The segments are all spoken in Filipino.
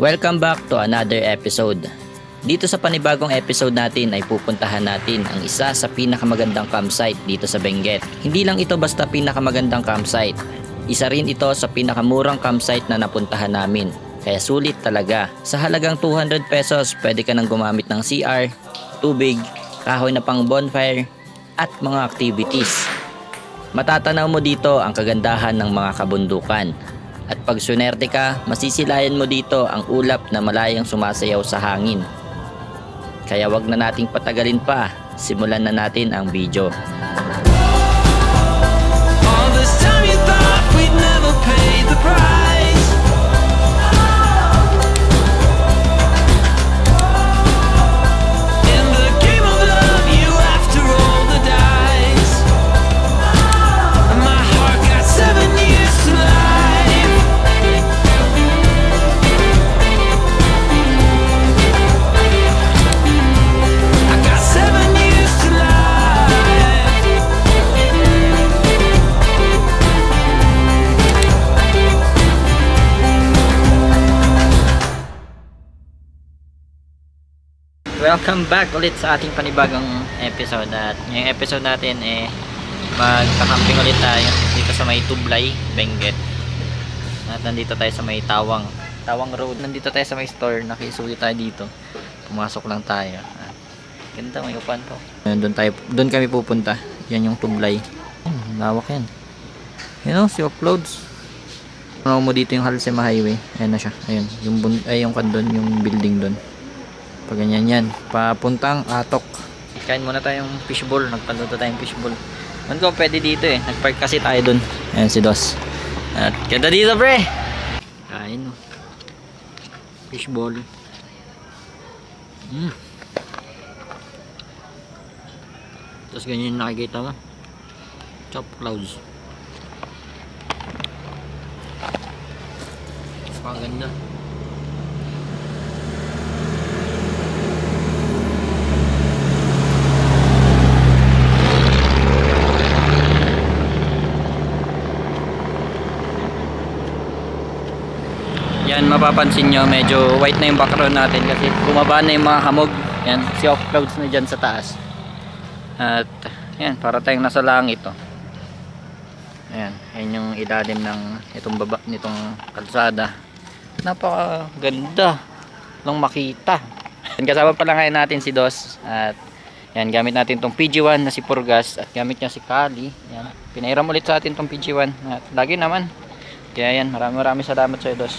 Welcome back to another episode. Dito sa panibagong episode natin ay pupuntahan natin ang isa sa pinakamagandang campsite dito sa Benguet. Hindi lang ito basta pinakamagandang campsite. Isa rin ito sa pinakamurang campsite na napuntahan namin. Kaya sulit talaga. Sa halagang 200 pesos, pwede ka nang gumamit ng CR, tubig, kahoy na pang bonfire, at mga activities. Matatanaw mo dito ang kagandahan ng mga kabundukan. At pag sunerte ka, masisilayan mo dito ang ulap na malayang sumasayaw sa hangin. Kaya wag na nating patagalin pa, simulan na natin ang video. All this time you thought we'd never pay the price. In the game of love you have to roll the dice. My heart got 7 years to life. I got 7 years to life. Welcome back ulit sa ating panibagong episode. At ngayong episode natin magkakamping ulit tayo dito sa may Tublay, Benguet. At nandito tayo sa may Tawang Road. Nandito tayo sa may store. Nakisulit tayo dito. Pumasok lang tayo. At ganda, may upan po. Doon kami pupunta. Yan yung Tublay. Lawak yan. Yan o, si uploads. Ano mo dito yung Halsema Highway. Ayan na siya. Ayun. Yung kandon, yung building doon. Pag ganyan yan. Papuntang Atok. Kain muna tayong fishball. Nagpaluto tayong fishball. Doon ko pwede dito eh. Nagpark kasi tayo doon. Ayan si Dos. At ganda dito pre. Kain o. Fishball. Tapos ganyan yung nakikita mo. Chop clouds. Paganda. Yan, mapapansin nyo medyo white na yung background natin kasi bumaba na yung mga hamog. Yan, sea of clouds na dyan sa taas. At yan, para tayong nasa langit oh. Ayan, yan yung ilalim ng itong baba nitong kalsada. Napakaganda lang makita. Yan, kasama pala ngayon natin si Dos. At yan, gamit natin tong PG1 na si Purgas. At gamit niya si Kali. Yan, pinairam ulit sa atin tong PG1. At lagi naman. Kaya yan, maraming salamat sa Dos.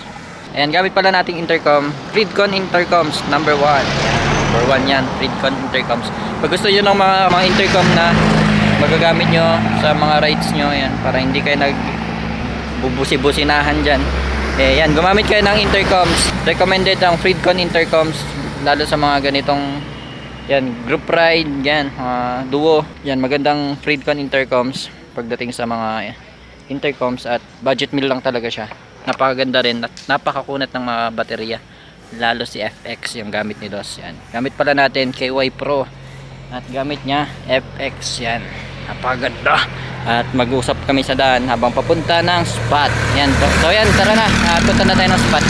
Ayan, gamit pala nating intercom, Fridcon Intercoms number 1. Ayan, number 1 yan, Fridcon Intercoms. Pag gusto nyo ng mga intercom na magagamit nyo sa mga rides nyo, ayan, para hindi kayo nagbubusi-businahan dyan. Eh, yan, gumamit kayo ng intercoms. Recommended ang Fridcon Intercoms, lalo sa mga ganitong yan, group ride, yan, duo. Yan, magandang Fridcon Intercoms pagdating sa mga intercoms at budget meal lang talaga siya. Napakaganda rin at napakakunat ng mga baterya, lalo si FX yung gamit ni Dos. Yan, gamit pala natin KY Pro at gamit niya FX. Yan, napakaganda. At mag-usap kami sa daan habang papunta ng spot. Yan, so yan, tara na, punta na tayo ng spot.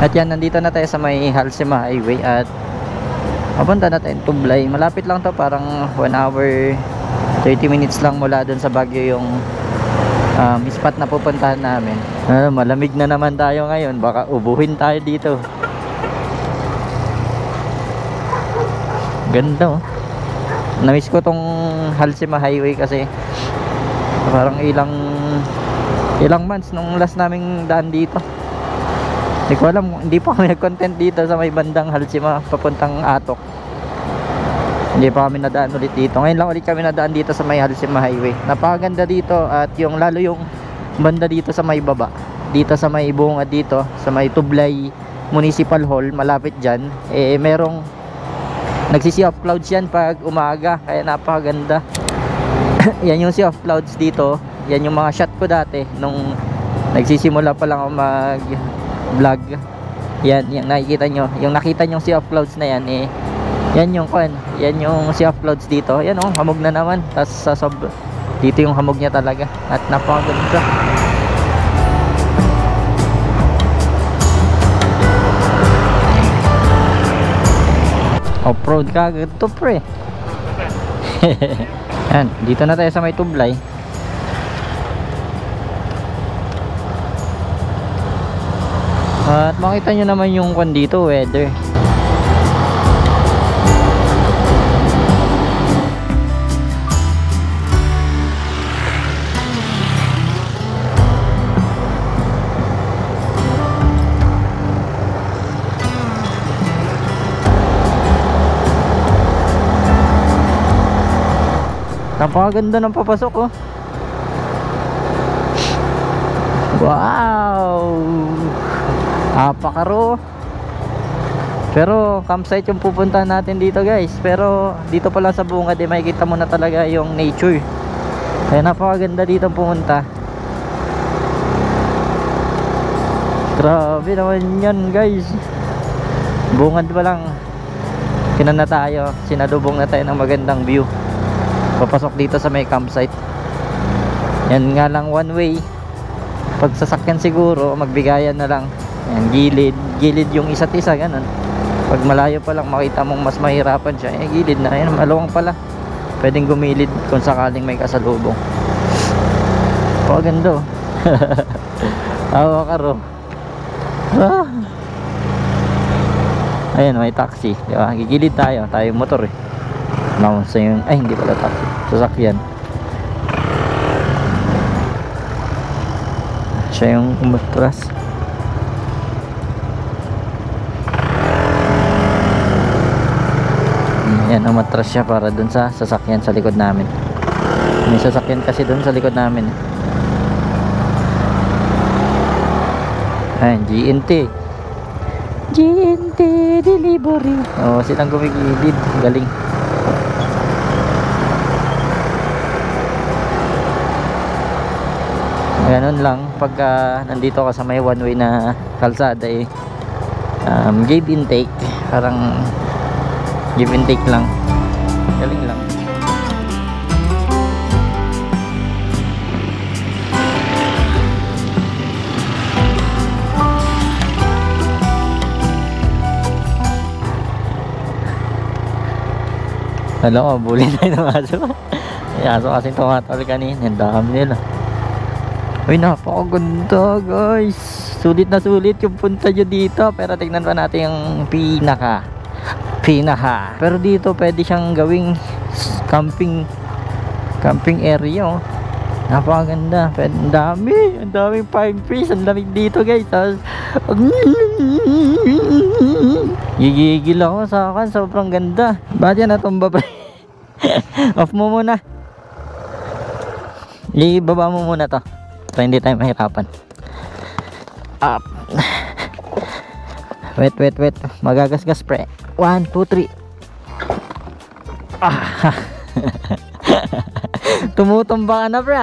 At yan, nandito na tayo sa may Halsema Highway at papunta na tayo Tublay. Malapit lang to, parang 1 hour 30 minutes lang mula dun sa Baguio yung spot na pupuntahan namin. Malamig na naman tayo ngayon, baka ubuhin tayo dito. Ganda oh. Namiss ko tong Halsema Highway kasi parang ilang months nung last naming daan dito. Hindi ko alam, hindi pa kami nag-content dito sa may bandang Halsema papuntang Atok. Hindi pa kami nadaan ulit dito. Ngayon lang ulit kami nadaan dito sa may Halsema Highway. Napakaganda dito at lalo yung banda dito sa may baba. Dito sa may bungad dito, sa may Tublay Municipal Hall, malapit dyan. Eh, merong nagsisi-sea of clouds yan pag umaga. Kaya napakaganda. Yan yung sea of clouds dito. Yan yung mga shot ko dati nung nagsisimula pa lang ako mag vlog. Yan, yung nakikita nyo, yung nakita nyo sea of clouds na yan eh, Yan yung yan yung sea of clouds dito. Yan oh, hamog na naman. Tapos sa dito yung hamog niya talaga. At napakaganda. Off-road ka agad to pre. Yan, dito na tayo sa may tublay. At makita nyo naman yung dito, weather. Napakaganda ng papasok oh. Wow, napakaro. Pero campsite yung pupuntahan natin dito guys. Pero dito pala sa bungad makikita mo na talaga yung nature. Kaya napakaganda dito pumunta. Grabe naman yan guys. Bungad pa lang kinan na tayo, sinadubong na tayo ng magandang view. Papasok dito sa may campsite. Yan nga lang one way. Pag sasakyan siguro magbigayan na lang. Yan, gilid yung isa't isa ganun. Pag malayo pa lang makita mong mas mahirapan siya, gilid na. Yan, maluwang pala. Pwedeng gumilid kung sakaling may kasalubong. Ganda oh. Tawa ka ro. Ayan, may taxi, di ba? Gigilid tayo motor eh. Announce yun. Ay, hindi pala taxi, sasakyan. Siya yung umatras. Yan, umatras siya para dun sa sasakyan sa likod namin. May sasakyan kasi dun sa likod namin. Ayan, GNT delivery. Oh, silang gumigilid. Galing. Ganun lang pagka nandito ka sa may one way na kalsada give and take, parang give and take lang, galing lang. Alam ko, bulin tayo ng aso. Yung aso kasi tumatawal kanina, ang dami nila. Uy, napakaganda guys. Sulit na sulit yung punta nyo dito. Pero tignan pa natin yung pinaka. Pero dito pwede siyang gawing camping area oh. Napakaganda. Ang daming pine trees. Ang lamig dito guys. Tapos gigigil ako sa akin. Sobrang ganda. Ba't yan natumba pa? Off mo muna. Ibaba mo muna to para hindi tayo mahirapan. Up. Wait. Magagasgas pre. 1, 2, 3. Tumutumba ka na pre.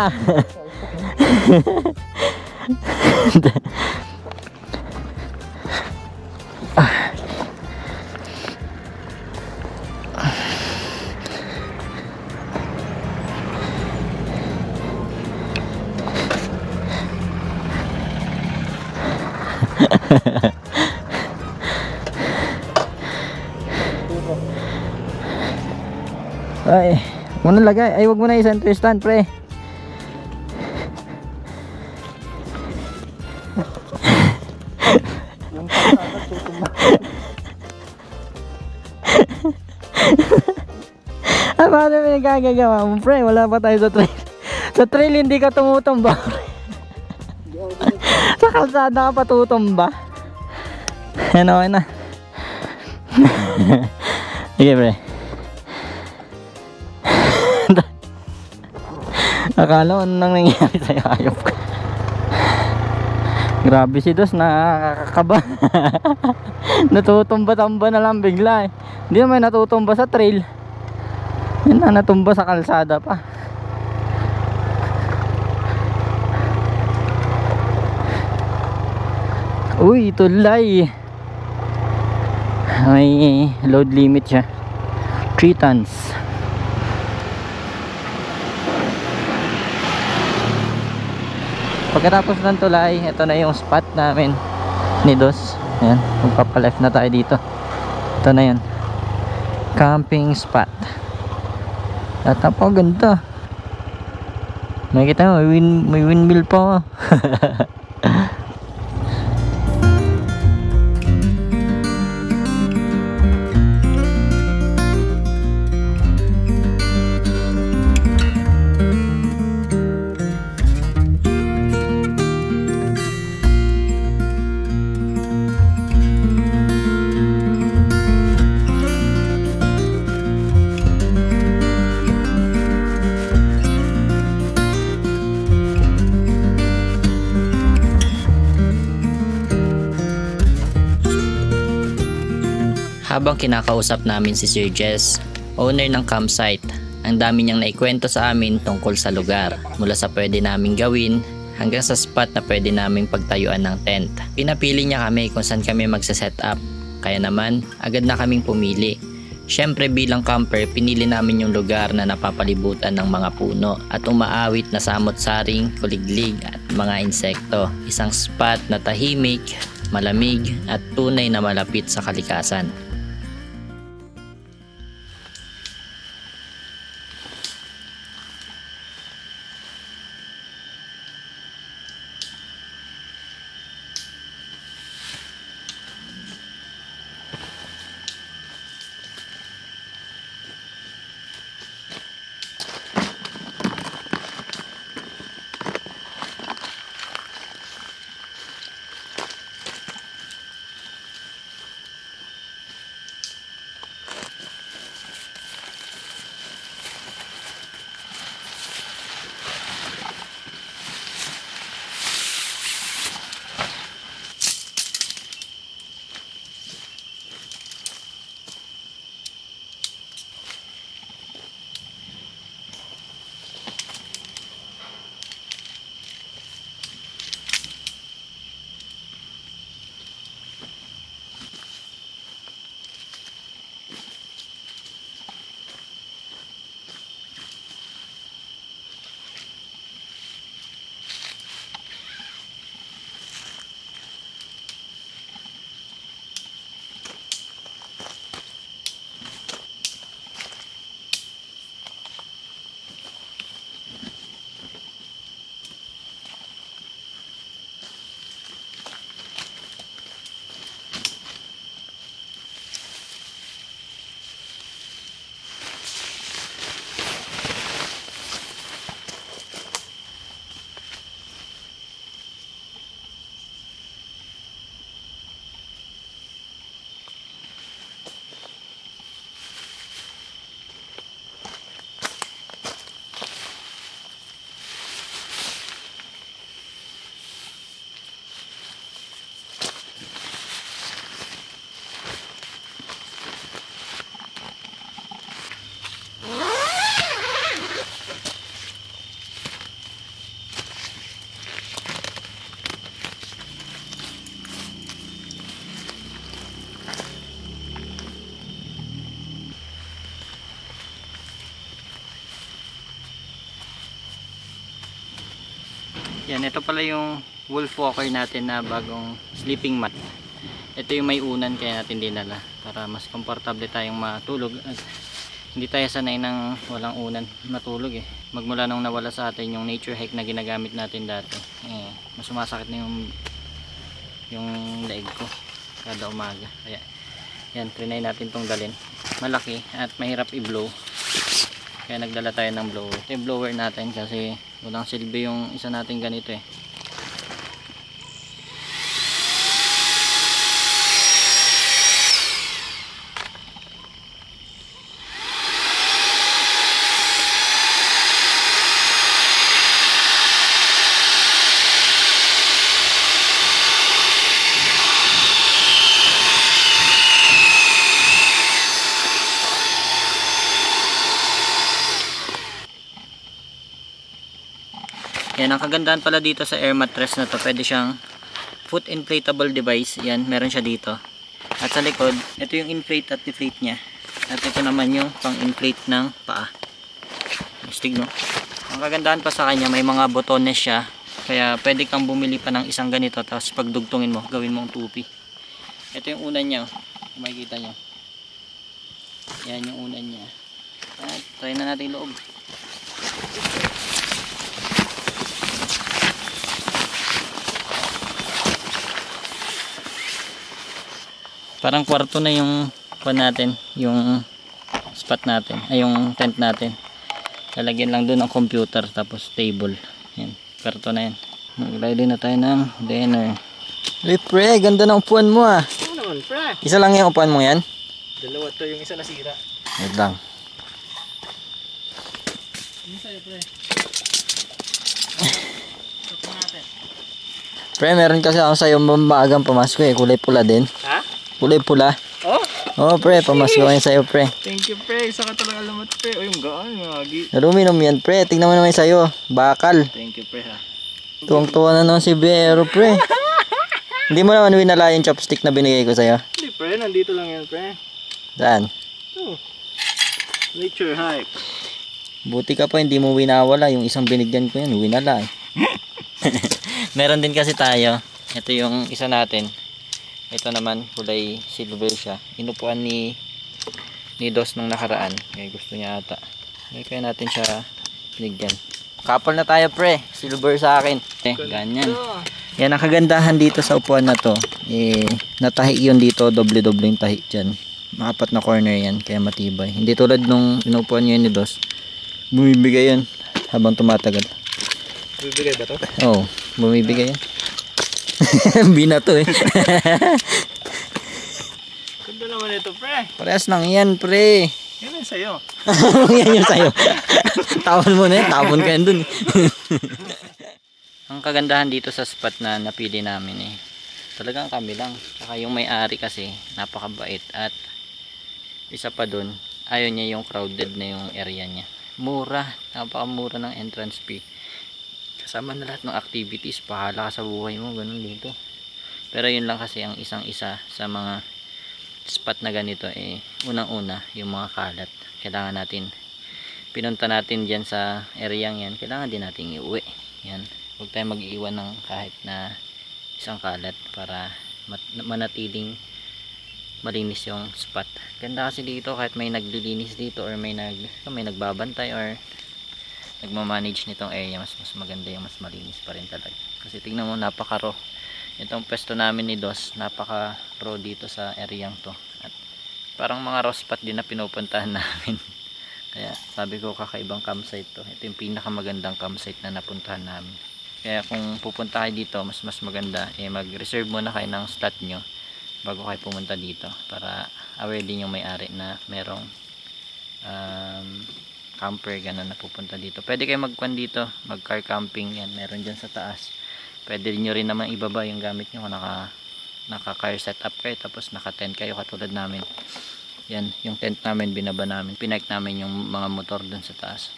Ay, wag mo na lagay. Ay, wag mo na isang twistan, pre. Ah, paano may nagagagawa mo, pre? Wala pa tayo sa trail. Sa trail hindi ka tumutumba. Sa kalsada ka pa tutumba. Yan, okay na. Sige, pre. Akala ko ano nang nangyari sa'yo, ayop ka. Grabe si Dos, nakakaba. Natutumba-tamba na lang bigla eh. Hindi naman natutumba sa trail. Yan na, natumba sa kalsada pa. Uy, tulay. May load limit siya. 3 tons. Pagkatapos ng tulay, ito na yung spot namin ni Dos. Ayan, magpapa-left na tayo dito. Ito na yun, camping spot. At napakaganda. Makikita mo, may windmill pa. Habang kinakausap namin si Sir Jess, owner ng campsite, ang dami niyang naikwento sa amin tungkol sa lugar, mula sa pwede naming gawin hanggang sa spot na pwede naming pagtayuan ng tent. Pinapili niya kami kung saan kami magsa-set up, kaya naman agad na kaming pumili. Syempre bilang camper, pinili namin yung lugar na napapalibutan ng mga puno at umaawit na samot-saring, kuliglig at mga insekto. Isang spot na tahimik, malamig at tunay na malapit sa kalikasan. Yan, ito pala yung wolf walker natin na bagong sleeping mat. Ito yung may unan kaya natin dinala para mas komportable tayong matulog at hindi tayo sanay ng walang unan matulog magmula nung nawala sa atin yung nature hike na ginagamit natin dati mas sumasakit na yung leg ko kada umaga, kaya yan, trinay natin tong dalin. Malaki at mahirap i-blow kaya nagdala tayo ng blower. Ito yung blower natin kasi walang silbi yung isa natin ganito Yan, ang kagandahan pala dito sa air mattress na to, pwede siyang foot inflatable device. Yan, meron siya dito. At sa likod, ito yung inflate at deflate niya. At ito naman yung pang-inflate ng paa. Astig, no? Ang kagandahan pa sa kanya, may mga botones siya. Kaya pwede kang bumili pa ng isang ganito, tapos pagdugtungin mo, gawin mong tupi. Ito yung unan niya, kung makikita nyo. Yan yung unan niya. At try na natin yung loob. Parang kwarto na yung natin, yung spot natin, ay yung tent natin. Lalagyan lang doon ng computer tapos table. Yan, kwarto na yan. Mag-ready na tayo ng dinner. Hey pre, ganda ng upuan mo ah. Ano naman pre? Isa lang yung upuan mo yan? Dalawa to, yung isa nasira. Wait lang. Ano sa'yo pre? Ito natin. Pre, meron kasi ako sa'yo maagang pamasko eh. Kulay pula din. Ha? Kulay pula. Oh? Oo pre, pamasko ko yan sa'yo pre. Thank you pre, isa ka talaga alamat pre. O yung gaan, ngagi. Naluminom yan pre, tignan mo naman yung sa'yo. Bakal. Thank you pre ha. Tuwang-tuwa na naman si Vero pre. Hindi mo naman winala yung chopstick na binigay ko sa'yo. Hindi pre, nandito lang yan pre. Saan? Oh. Nature hype. Buti ka pa hindi mo winawala. Yung isang binigyan ko yan, winala eh. Meron din kasi tayo. Ito yung isa natin. Ito naman, kulay silver siya. Inupuan ni Dos nung nakaraan. Kaya gusto niya ata. Kaya natin siya binigyan. Couple na tayo pre. Silver sa akin. Ganyan. Yan ang kagandahan dito sa upuan na to. Natahi yun dito. Doble-doble yung tahi dyan. Makapat na corner yan. Kaya matibay. Hindi tulad nung inupuan nyo yun ni Dos. Bumibigay yan habang tumatagal. Bibigay ba to? Oo. Bumibigay yan. Binato eh. Ganda naman ito pre. Parehas lang yan pre. Yan ang sa'yo. Yan yung sa'yo. Tawon mo na yan. Tawon ka yan dun. Ang kagandahan dito sa spot na napili namin eh. Talagang kami lang. Tsaka yung may-ari kasi napakabait. At isa pa dun, ayaw niya yung crowded na yung area niya. Mura. Napakamura ng entrance fee. Kasama na lahat ng activities. Pahala ka sa buhay mo. Ganun dito. Pero yun lang kasi ang isang-isa sa mga spot na ganito eh, unang-una yung mga kalat. Kailangan natin pinunta natin dyan sa area yan, kailangan din natin iuwi. Yan, huwag tayo mag-iwan ng kahit na isang kalat para manatiling malinis yung spot. Ganda kasi dito kahit may naglilinis dito or may nagbabantay or nagmamanage nitong area, mas maganda yung mas malinis pa rin talaga. Kasi tingnan mo, napaka-raw. Itong pwesto namin ni Dos, napaka-raw dito sa area to. At parang mga raw spot din na pinupuntahan namin. Kaya sabi ko kakaibang campsite to. Ito yung pinakamagandang campsite na napuntahan namin. Kaya kung pupunta kayo dito, mas maganda, mag-reserve muna kayo ng slot nyo bago kayo pumunta dito. Para aware din yung may-ari na merong camper gano'n na pupunta dito. Pwede kayo mag-kwan dito, mag-car camping yan. Meron dyan sa taas. Pwede nyo rin naman ibaba yung gamit nyo kung naka-car setup kayo tapos naka-tent kayo katulad namin. Yan, yung tent namin binaba namin. Pinike namin yung mga motor dun sa taas.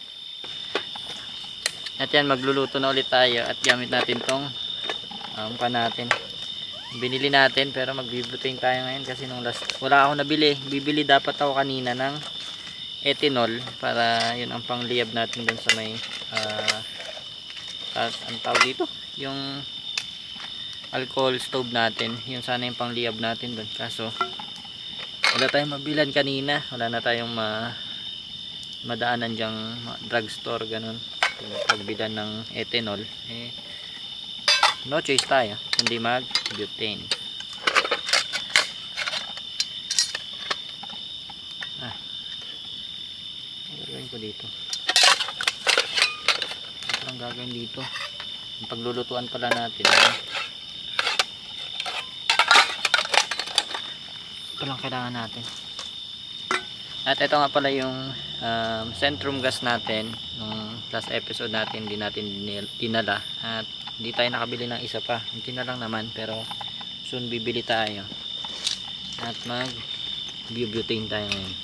At yan, magluluto na ulit tayo at gamit natin tong natin. Binili natin pero magbibutane tayo ngayon kasi nung last, wala akong nabili. Bibili dapat ako kanina ng ethanol para yun ang pangliyab natin dun sa may ang tawag dito? Yung alcohol stove natin, yun sana yung pangliyab natin doon. Kaso wala tayong mabilan kanina, wala na tayong madaanan dyang drugstore ganun pagbilan ng ethanol. No choice tayo kundi mag butane. Ano gagawin ko dito? Ang gagawin dito, yung paglulutuan pala natin, ito lang kailangan natin. At ito nga pala yung Centrum gas natin nung last episode natin, hindi natin dinala at hindi tayo nakabili ng isa pa. Hindi na lang naman pero soon bibili tayo at mag butane tayo ngayon.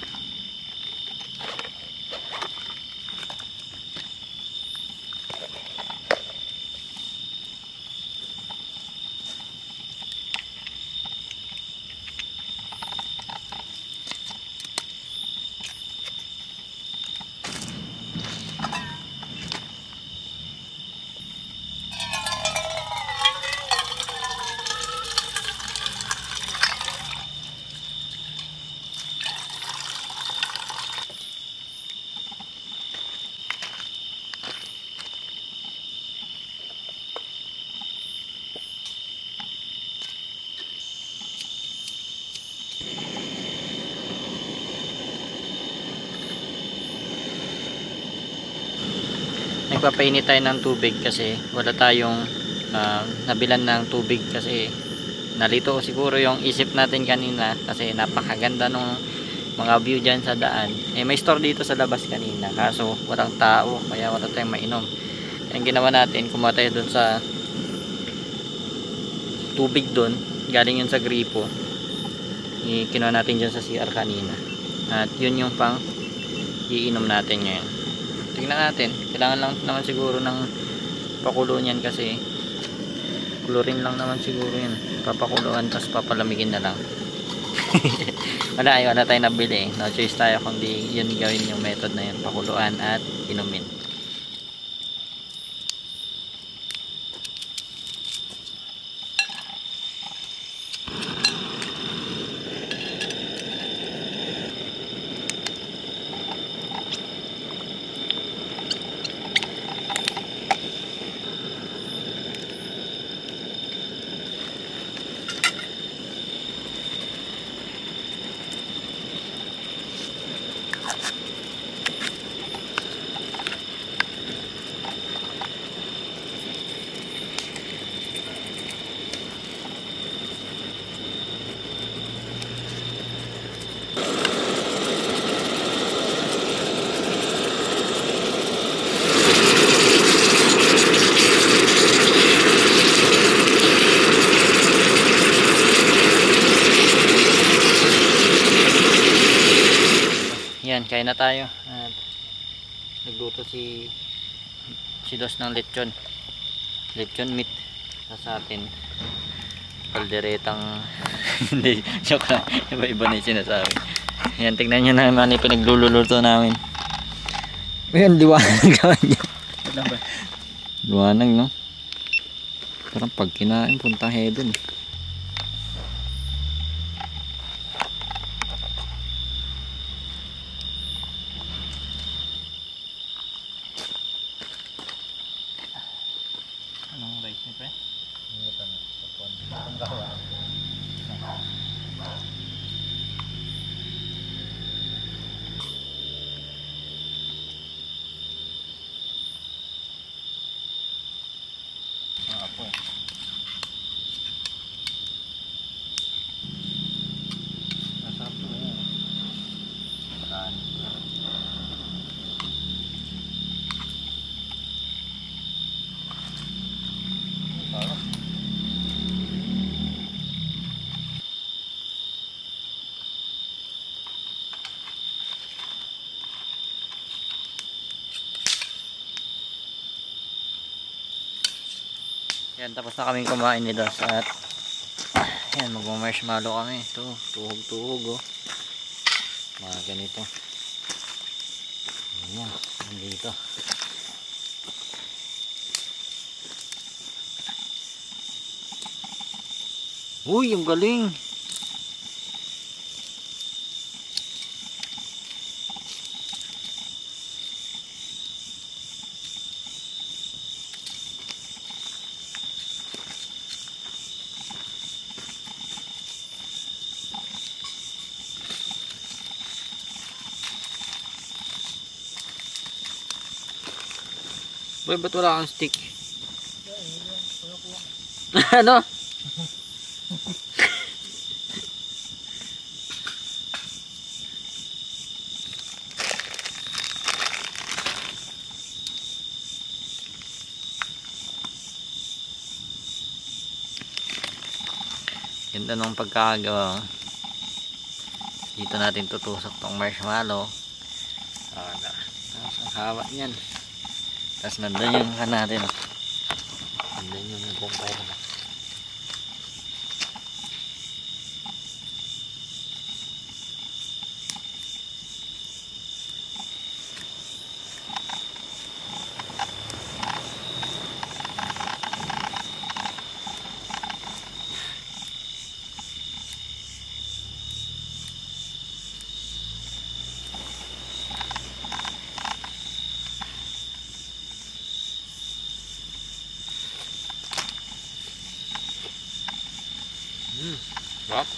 magpapainit tayo ng tubig kasi wala tayong nabilan ng tubig kasi nalito siguro yung isip natin kanina kasi napakaganda nung mga view dyan sa daan. May store dito sa labas kanina kaso walang tao kaya wala tayong mainom. Ang ginawa natin, kumuha tayo dun sa tubig dun, galing yun sa gripo. Kinuha natin dyan sa CR kanina at yun yung pang iinom natin ngayon. Tingnan natin, kailangan lang naman siguro ng pakulo niyan kasi kulurin lang naman siguro yun, papakuluan tapos papalamigin na lang. wala tayong nabili, no choice tayo kundi yun gawin yung method na yun, pakuluan at inumin. Yan, kain na tayo. At nagluto si Dos ng lechon meat sa atin kalderetang hindi, joke lang, iba na yung sinasabi. Yan, tignan nyo naman yung pinagluluto namin. Ayan, liwanag naman yan. Liwanag, no? Parang pag kinain punta heaven. Anong rice ni pre? Ang gawa. Apo. Masarap to yan. Saan? Sarap. Yan, tapos na kaming kumain ni Dos at yan, magma-marshmallow kami. Ito, tuhog-tuhog, oh. Mga ganito. Yan, nandito. Uy, yung galing. Boy, ba't wala kang stick? Ano? Ganda nung pagkakagawa. Dito natin tutusok tong marshmallow. Tapos ang haba niyan. Tapos nandun yung natin. Nandun yung bonfire na. Sarap.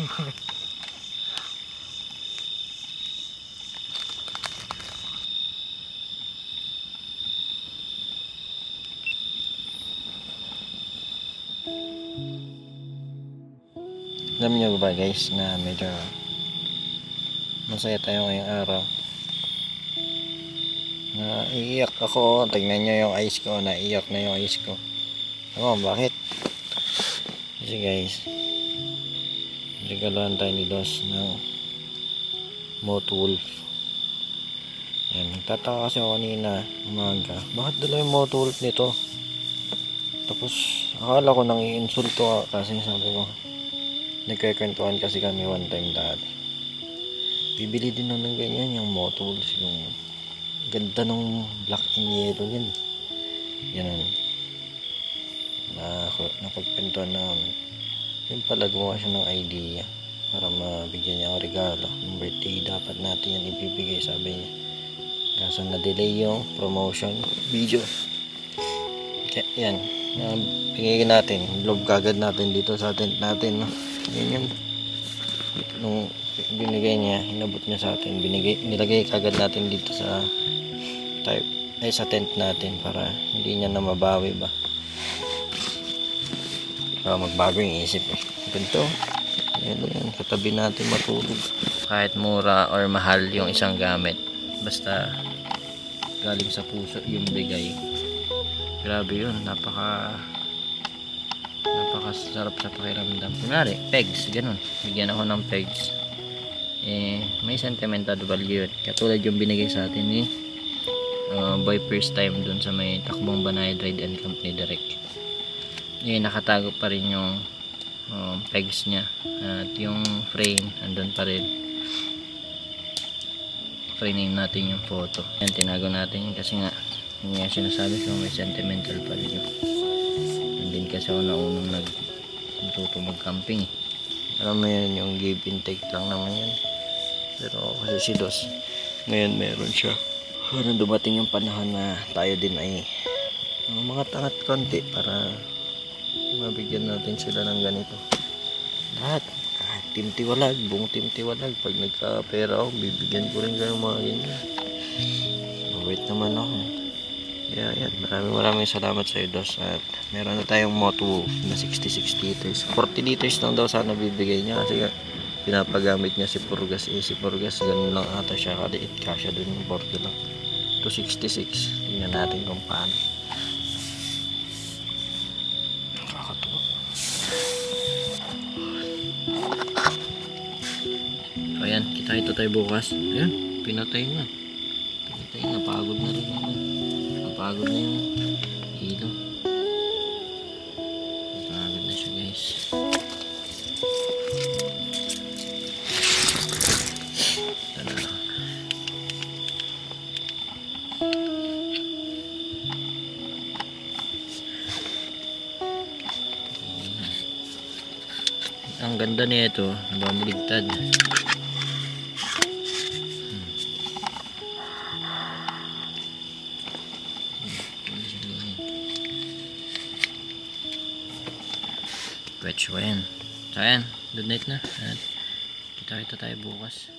Alam niyo ba guys na medyo masaya tayo ngayong araw. Naiiyak ako. Tignan nyo yung eyes ko. Naiiyak na yung eyes ko. Ano bakit? Kasi guys, regaluhan tayo ni Dos ng Motowolf. Yan. Nagtataka kasi ako kanina umaga. Bakit dala yung Motowolf nito? Tapos akala ko nang i-insulto kasi sabi ko, nagkakwentuhan kasi kami one time dati. Bibili din ako ng ganyan, yung Motowolf, yung ganda ng black and yellow yan. Yan. Napagkwentuhan namin. Yung pala gumawa siya ng idea para mabigyan niya ako regalo. Yung birthday dapat natin yan ibibigay, sabi niya. Kaso na-delay yung promotion video. Kaya yan. Pingigin natin. Love kagad natin dito sa tent natin. No? Yan yun. Nung binigay niya, inabot niya sa atin. Nilagay kagad natin dito sa sa tent natin para hindi niya na mabawi ba. Magbago yung isip eh. Ganito. Yan. Katabi natin matulog. Kahit mura or mahal yung isang gamit, basta galing sa puso yung bigay. Grabe yun. Napakasarap sa pakiramdam. Kunwari, pegs. Ganun. Bigyan ako ng pegs. May sentimental value yun. Katulad yung binigay sa atin ni Boy First Time dun sa may Takbong Banayad Ride and Camp ni Derek. Nakatago pa rin yung pegs niya. At yung frame, andun pa rin. Frame natin yung photo. Yan, tinago natin yun kasi nga, yung sinasabi ko may sentimental value. Andin kasi ako naunang natuto mag-camping. Alam mo yan, yung give and take lang naman yan. Pero kasi si Dos, ngayon meron siya. Parang dumating yung panahon na tayo din ay mga tangat konti para mabigyan natin sila ng ganito. Lahat, kahit timtiwalag, buong timtiwalag, pag nagka-pera ako, bibigyan ko rin kayo mga ganyan. Mabait naman ako. Kaya yan, maraming salamat sa iyo, Dos. At meron na tayong Motowolf na 66 liters. 40 liters lang daw sana bibigay niya kasi pinapagamit niya si Purgas. Si Purgas, ganun lang ata siya kaliit. Kasya dun yung 40 lang. 266. Tingnan natin kung paano. Nakakatuwa. So ayan, kita tayo bukas. Ayan, pinatay na. Napagod na rin naman. Napagod na yung hilo. Napagod na siya guys. Ang ganda niya ito, nababaligtad. Pwede yan. So ayan, good night na. At kita tayo bukas.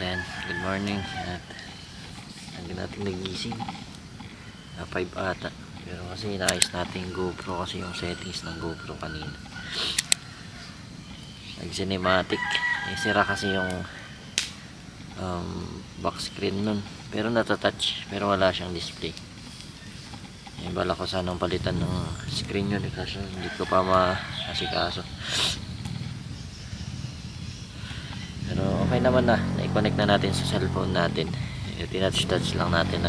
Ayan, good morning. At hanggang natin nagising 5 ata, pero kasi inaayos natin yung GoPro kasi yung settings ng GoPro kanina nag cinematic, sira kasi yung back screen nun, pero natatouch, pero wala siyang display. Bala ko sanang palitan ng screen yun kasi hindi ko pa maasikaso, pero okay naman na, na-connect na natin sa cellphone natin. Tinouch lang natin,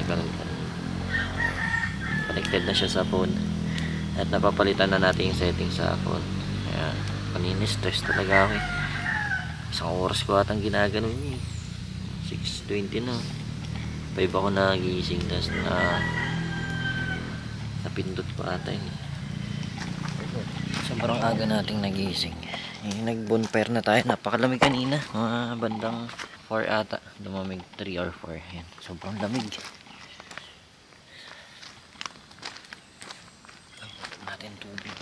connected na siya sa phone at napapalitan na natin yung settings sa phone. Kaya kanina stress talaga ako eh. Isang oras ko atang ginagano eh. 6:20 na, 5 ako nagising, tapos napindot pa ata yun. Sobrang aga nating nagising nag bonfire na tayo. Napakalamig kanina, mga bandang 4 ata, lumamig 3 or 4. Yan, sobrang lamig. Natin tubig.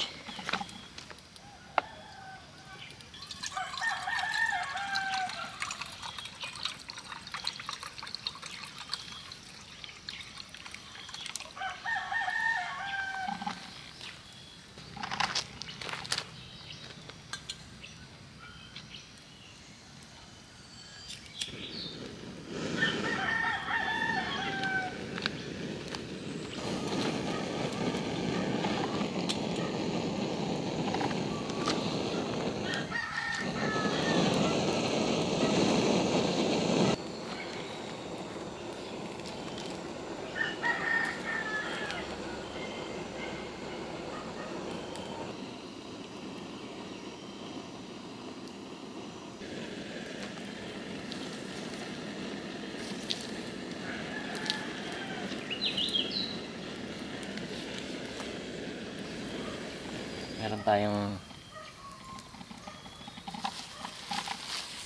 Meron tayong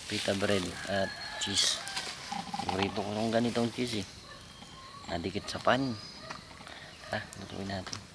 pita bread at cheese. Favorito ko ng ganitong cheese eh. Nadikit sa pan. Tara, lutuin natin.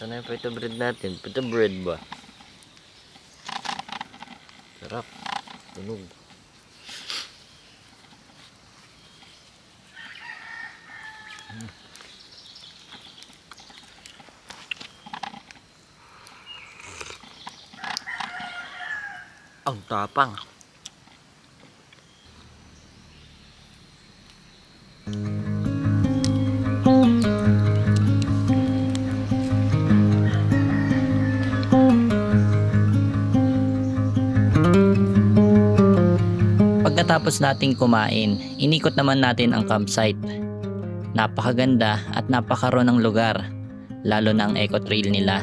Ito na yung pita bread natin. Pita bread ba? Sarap. Tunog. Ang tapang. Pagkatapos nating kumain, inikot naman natin ang campsite. Napakaganda at napakaro ng lugar, lalo na ang eco trail nila.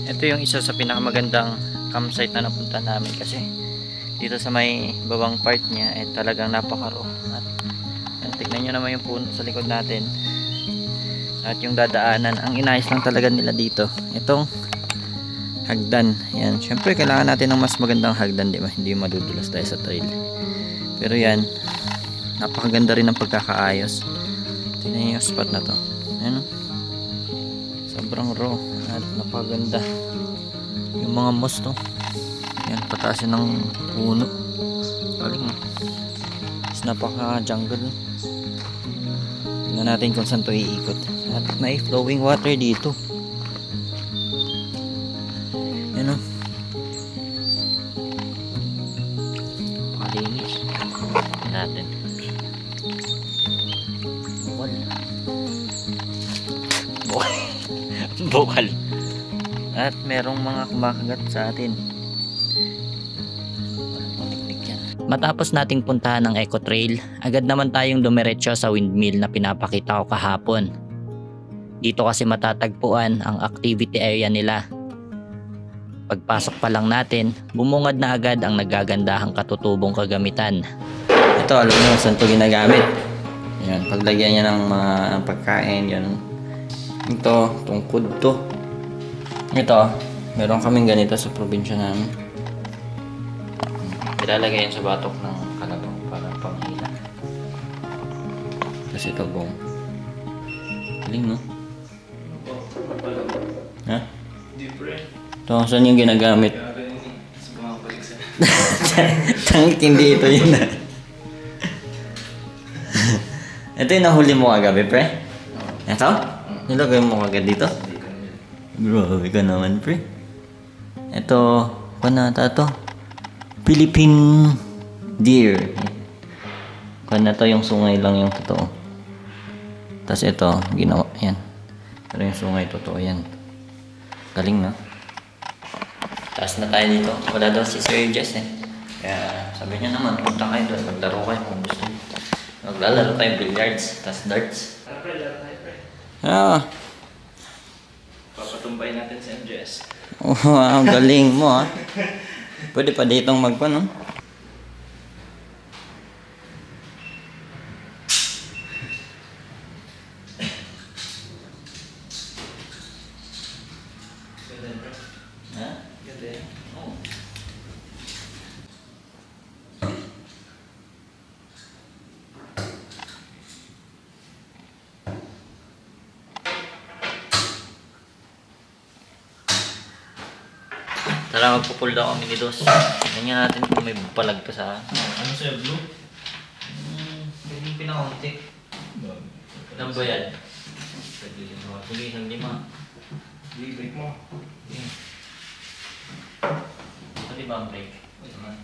Ito yung isa sa pinakamagandang campsite na napunta namin kasi dito sa may babang part niya talagang napakaro. At tignan nyo naman yung puno sa likod natin. At yung dadaanan, ang inayos lang talaga nila dito. Itong hagdan. Yan. Siyempre, kailangan natin ng mas magandang hagdan, di ba? Hindi madudulas tayo sa trail. Pero yan, napakaganda rin ng pagkakaayos. Tingnan yung spot na to. Ayan. Sobrang raw. At napakaganda. Yung mga moss to. Yan, pataas yun ng puno. Galing. Mas napaka-jungle. Tingnan natin kung saan to iikot. At may flowing water dito. Yan o. Pakalinis. At merong mga kumakagat sa atin. Maniknik yan. Matapos nating puntahan ng Eco Trail, agad naman tayong dumiretso sa windmill na pinapakita ko kahapon. Dito kasi matatagpuan ang activity area nila. Pagpasok pa lang natin, bumungad na agad ang nagagandahang katutubong kagamitan. Ito, alam nyo saan ito ginagamit. Yan, paglagyan niya ng mga pagkain, yan. Ito, tungkod to. Ito, meron kaming ganito sa probinsya namin. Ilalagay yan sa batok ng kalabaw para panghila. Tapos ito, bong. Galing, no? Ha? Di pre. Ito, saan yung ginagamit? Sa mga paligsa. Tangik, hindi ito yun. Ito yung nahuli mo kagabi, pre? Ito? Nilagay mo kagad dito? Grabe ka naman, pre. Ito, panata to. Philippine deer. Panata yung sungay lang yung totoo. Tapos ito, ginawa, yan. Pero yung sungay totoo yan. Galing, no? Taas na tayo dito. Wala daw si Sir Jess, eh. Kaya sabi niya naman, punta kayo doon. Maglaro kayo kung gusto. Maglalaro tayo billiards, tas darts. Pre, laro tayo pre. Ah. Papatumbay natin si MJS. Wow, galing mo, ha. Pwede pa ditong magpano. Ha? Ganda yan. Oh. Tara, magpupul daw kami ni Dos. Tingnan natin kung may palag pa sa... Ano sa'yo, blue? Hindi pinakunti. Ilan ba yan? Sige, isang lima. I-break mo. Ano ba ang break? Wait naman.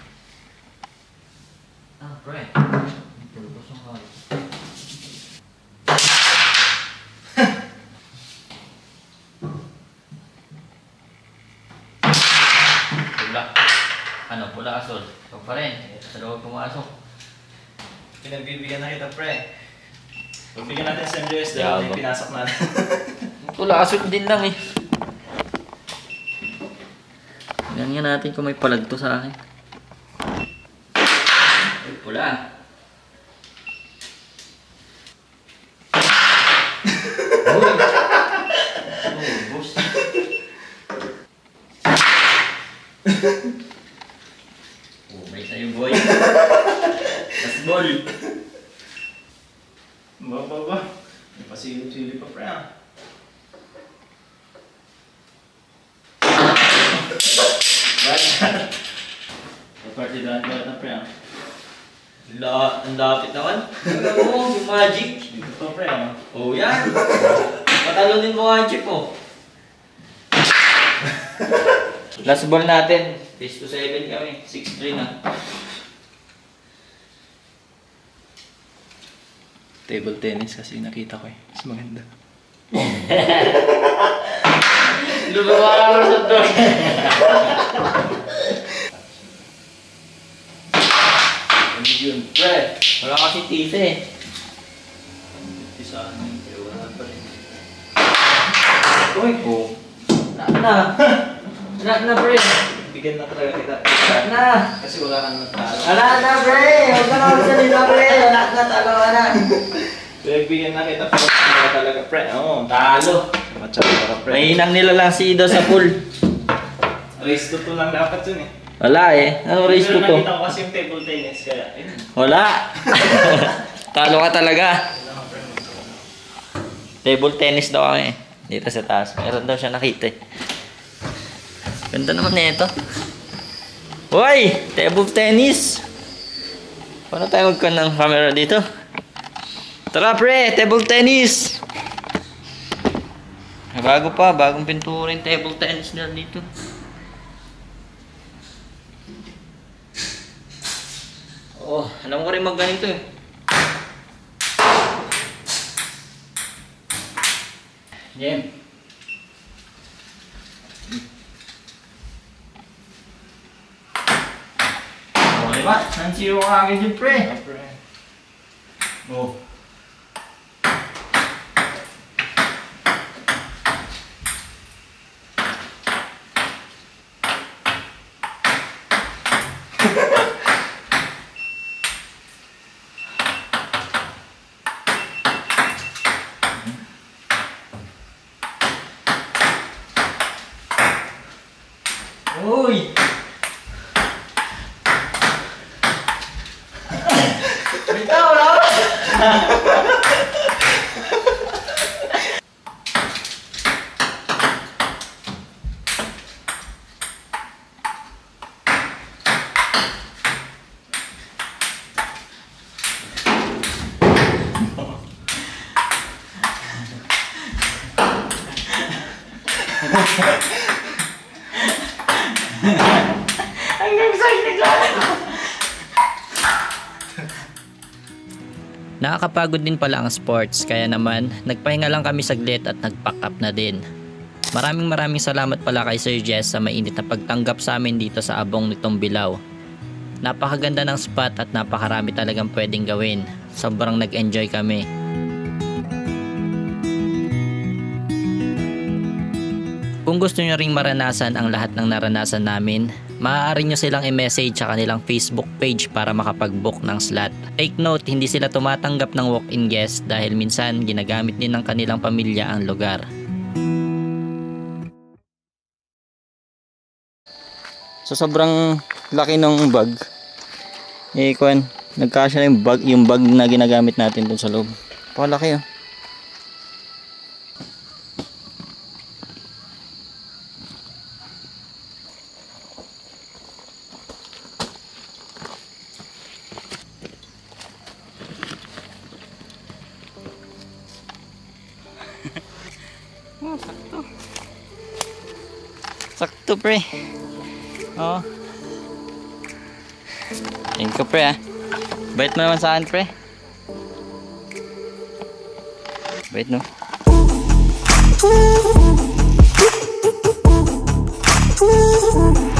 Ah, pre. Pulpos ang hali. Pula. Ano? Pula asol. Ikaw pa rin. Sa loob pumasok. Pinagbibigyan na kita, pre. Pagbigyan natin si MJS Yeah, dahil ba? pinasok natin. Pula asol din lang eh. Ganyan natin kung may palag to sa akin. Ay, pula. Uy! Oh, boss. Oh, may sa'yo boy. Last ball. Ba. May pasilip-silip pa, pre, ah. Partidahan ko na, pre, ah. Ang lapit naman. Tingnan mo, yung magic. Dito to, pre, ah. Oh, yan. Patalunin mo nga ang chip mo. Last ball natin. 6-7 kami. 6-3 na. Table tennis kasi nakita ko eh. Mas maganda. Lumabas ako sa door. Ano yun, pre? Wala kasi tisa eh. Isa ano yun, pero wala pa rin. Uy, oh. Na. Na, pre. Bigyan na talaga kita. Na. Kasi wala kang nagtalo. Wala na, pre. Huwag ka na magsalita, pre. Wala na, talo ka na. Bigyan na kita, pero wala talaga, pre. Oo, talo. Matsaka ka, pre. Mahinang nila lang si Ido sa pool. Race to 2 lang dapat yun eh. Wala eh. Ano race to Pero to? nakita ko kasi yung table tennis, kaya ayun. Wala. Talo ka talaga. Wala ka, pre. Table tennis daw kami. Dito sa taas. Meron daw siya nakita eh. Ganda naman na ito. Hoy! Table tennis! Paano tayo magkan ng camera dito? Tara pre! Table tennis! Bago pa. Bagong pintura yung table tennis nila dito. Oh, alam ko rin magganito eh. Jem. Diba? Nansiro ka agad yun, pre. Pre. Oh. Uy! Bitaw, wala ba? Hanggang saan naglalaro? Nakakapagod din pala ang sports, kaya naman nagpahinga lang kami saglit at nag-pack up na din. Maraming salamat pala kay Sir Jess sa mainit na pagtanggap sa amin dito sa abong nitong Bilao. Napakaganda ng spot at napakarami talagang pwedeng gawin. Sobrang nag-enjoy kami. Kung gusto nyo ring maranasan ang lahat ng naranasan namin, maaari nyo silang i-message sa kanilang Facebook page para makapag-book ng slot. Take note, hindi sila tumatanggap ng walk-in guest dahil minsan ginagamit din ng kanilang pamilya ang lugar. So sobrang laki ng bag. Kwan, nagkasya na yung bag na ginagamit natin dun sa loob. Palaki oh. Oh, sakto. Sakto, pre. Oh. Thank you, pre, ah. Bait mo naman sa akin, pre. Bait, no? Woo!